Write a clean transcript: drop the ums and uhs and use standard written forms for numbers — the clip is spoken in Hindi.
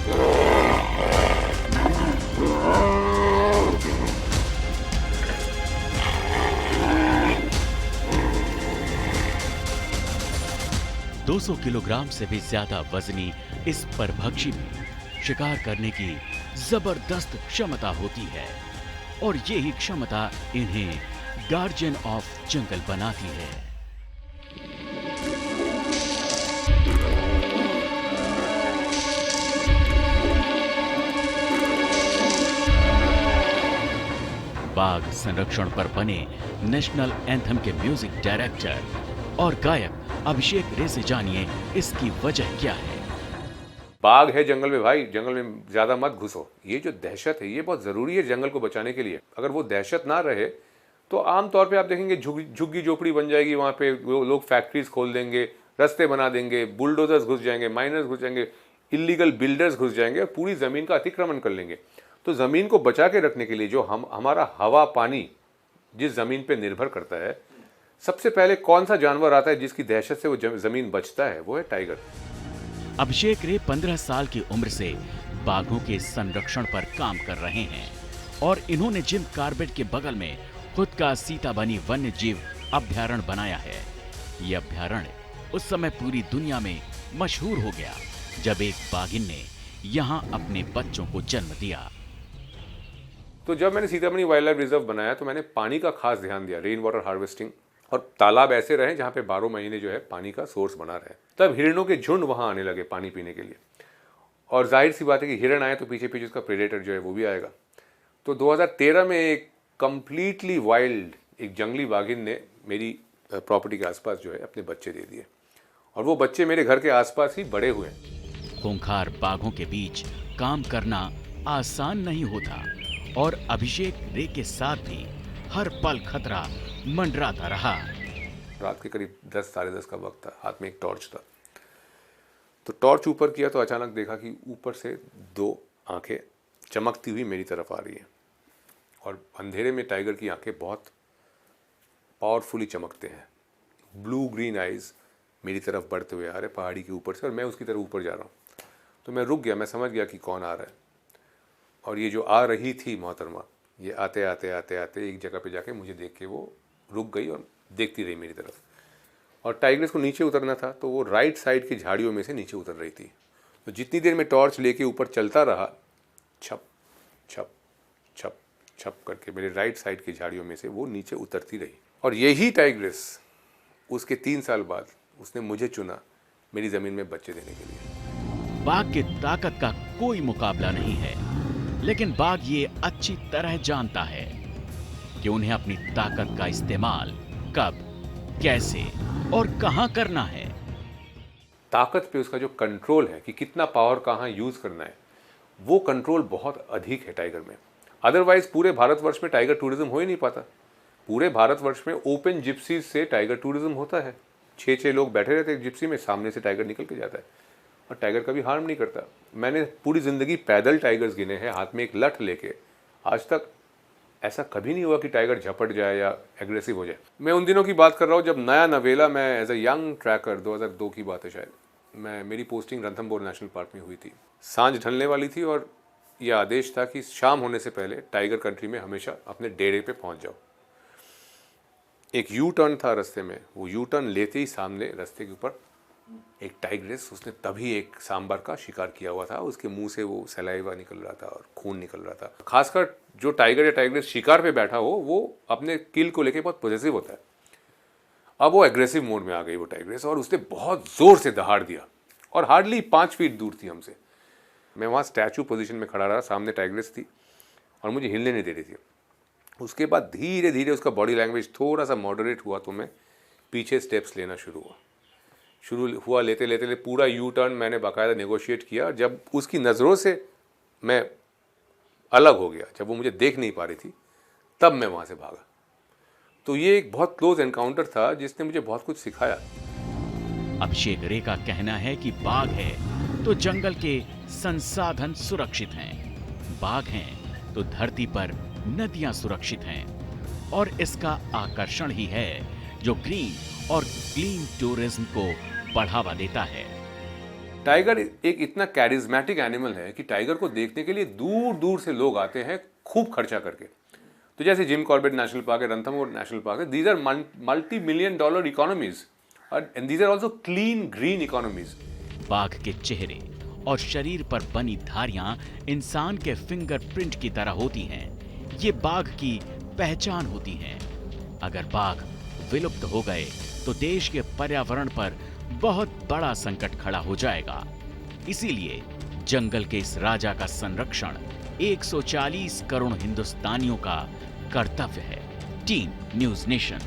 ...200 किलोग्राम से भी ज्यादा वजनी इस परभक्षी में शिकार करने की जबरदस्त क्षमता होती है और यही क्षमता इन्हें गार्जियन ऑफ जंगल बनाती है। बाघ संरक्षण पर बने नेशनल एंथम के म्यूजिक डायरेक्टर और गायक अभिषेक रे से जानिए इसकी वजह क्या है। बाघ है जंगल में भाई, जंगल में ज्यादा मत घुसो। ये जो दहशत है ये बहुत जरूरी है जंगल को बचाने के लिए। अगर वो दहशत ना रहे तो आमतौर पे आप देखेंगे झुग्गी झोपड़ी बन जाएगी, वहां पे लोग फैक्ट्रीज खोल देंगे, रास्ते बना देंगे, बुलडोजर्स घुस जाएंगे, माइनर्स घुस जाएंगे, इलीगल बिल्डर्स घुस जाएंगे और पूरी जमीन का अतिक्रमण कर लेंगे। तो जमीन को बचा के रखने के लिए जो हमारा हवा पानी जिस जमीन पे निर्भर करता है, सबसे पहले कौन सा जानवर आता है जिसकी दहशत से वो जमीन बचता है, वो है टाइगर। अभिषेक रे 15 साल की उम्र से बाघों के संरक्षण पर काम कर रहे हैं और इन्होंने जिम कार्बेट के बगल में खुद का सीताबनी वन्य जीव अभ्यारण्य बनाया है। यह अभ्यारण्य उस समय पूरी दुनिया में मशहूर हो गया जब एक बाघिन ने यहाँ अपने बच्चों को जन्म दिया। तो जब मैंने सीतामढ़ी वाइल्ड लाइफ रिजर्व बनाया तो मैंने पानी का खास ध्यान दिया, रेन वाटर हार्वेस्टिंग, और तालाब ऐसे रहे जहाँ पे 12 महीने जो है पानी का सोर्स बना रहे। तब हिरणों के झुंड वहाँ आने लगे पानी पीने के लिए, और जाहिर सी बात है कि हिरण आए तो पीछे पीछे उसका प्रेडेटर जो है वो भी आएगा। तो 2013 में एक कंप्लीटली वाइल्ड एक जंगली बाघिन ने मेरी प्रॉपर्टी के आसपास जो है अपने बच्चे दे दिए, और वो बच्चे मेरे घर के आसपास ही बड़े हुए। खूंखार बाघों के बीच काम करना आसान नहीं होता और अभिषेक रे के साथ भी हर पल खतरा मंडराता रहा। रात के करीब 10 साढ़े 10 का वक्त था, हाथ में एक टॉर्च था। तो टॉर्च ऊपर किया तो अचानक देखा कि ऊपर से 2 आंखें चमकती हुई मेरी तरफ आ रही हैं, और अंधेरे में टाइगर की आंखें बहुत पावरफुली चमकते हैं। ब्लू ग्रीन आइज मेरी तरफ बढ़ते हुए आ रहे पहाड़ी के ऊपर से, और मैं उसकी तरफ ऊपर जा रहा हूँ। तो मैं रुक गया, मैं समझ गया कि कौन आ रहा है। और ये जो आ रही थी मोहतरमा, ये आते आते आते आते एक जगह पे जाके मुझे देख के वो रुक गई और देखती रही मेरी तरफ। और टाइग्रेस को नीचे उतरना था तो वो राइट साइड की झाड़ियों में से नीचे उतर रही थी। तो जितनी देर में टॉर्च लेके ऊपर चलता रहा, छप छप छप छप करके मेरे राइट साइड की झाड़ियों में से वो नीचे उतरती रही। और यही टाइग्रेस उसके 3 साल बाद उसने मुझे चुना मेरी ज़मीन में बच्चे देने के लिए। बाघ की ताकत का कोई मुकाबला नहीं है, लेकिन बाघ ये अच्छी तरह जानता है कि उन्हें अपनी ताकत का इस्तेमाल कब, कैसे और कहां करना है। ताकत पे उसका जो कंट्रोल है कि कितना पावर कहाँ यूज करना है, वो कंट्रोल बहुत अधिक है टाइगर में। अदरवाइज पूरे भारतवर्ष में टाइगर टूरिज्म हो ही नहीं पाता। पूरे भारतवर्ष में ओपन जिप्सीज से टाइगर टूरिज्म होता है। 6 लोग बैठे रहते हैं जिप्सी में, सामने से टाइगर निकल के जाता है और टाइगर कभी हार्म नहीं करता। मैंने पूरी ज़िंदगी पैदल टाइगर्स गिने हैं, हाथ में एक लठ लेके। आज तक ऐसा कभी नहीं हुआ कि टाइगर झपट जाए या एग्रेसिव हो जाए। मैं उन दिनों की बात कर रहा हूँ जब नया नवेला, मैं एज अ यंग ट्रैकर, 2002 की बात है शायद, मेरी पोस्टिंग रणथंभौर नेशनल पार्क में हुई थी। सांझ ढलने वाली थी और यह आदेश था कि शाम होने से पहले टाइगर कंट्री में हमेशा अपने डेरे पे पहुँच जाओ। एक यू टर्न था रास्ते में, वो यू टर्न लेते ही सामने रास्ते के ऊपर एक टाइग्रेस, उसने तभी एक सांबर का शिकार किया हुआ था। उसके मुंह से वो सलाइवा निकल रहा था और खून निकल रहा था। खासकर जो टाइगर या टाइग्रेस शिकार पे बैठा हो वो अपने किल को लेके बहुत पॉजिटिव होता है। अब वो एग्रेसिव मोड में आ गई वो टाइग्रेस, और उसने बहुत जोर से दहाड़ दिया और हार्डली 5 फीट दूर थी हमसे। मैं वहाँ स्टैचू पोजीशन में खड़ा रहा, सामने टाइग्रेस थी और मुझे हिलने नहीं दे रही थी। उसके बाद धीरे धीरे उसका बॉडी लैंग्वेज थोड़ा सा मॉडरेट हुआ तो मैं पीछे स्टेप्स लेना शुरू हुआ। लेते लेते पूरा यू टर्न मैंने बाकायदा नेगोशिएट किया। जब उसकी नज़रों से मैं अलग हो गया, जब वो मुझे देख नहीं पा रही थी, तब मैं वहाँ से भागा। तो ये एक बहुत क्लोज एनकाउंटर था जिसने मुझे बहुत कुछ सिखाया। अभिषेक रे का कहना है कि बाघ है तो जंगल के संसाधन सुरक्षित हैं, बाघ हैं तो धरती पर नदियां सुरक्षित हैं, और इसका आकर्षण ही है जो ग्रीन और क्लीन टूरिज्म को बढ़ावा देता है। टाइगर एक इतना कैरिज्मेटिक एनिमल है कि टाइगर को देखने के लिए दूर दूर से लोग आते हैं खूब खर्चा करके। तो जैसे जिम कॉर्बेट नेशनल पार्क है, रणथंभौर नेशनल पार्क है, these are multi million dollar economies and these are also clean green economies. बाघ के चेहरे और शरीर पर बनी धारियां इंसान के फिंगरप्रिंट की तरह होती हैं। ये बाघ की पहचान होती हैं। अगर बाघ विलुप्त हो गए तो देश के पर्यावरण पर बहुत बड़ा संकट खड़ा हो जाएगा। इसीलिए जंगल के इस राजा का संरक्षण 140 करोड़ हिंदुस्तानियों का कर्तव्य है। Team news nation.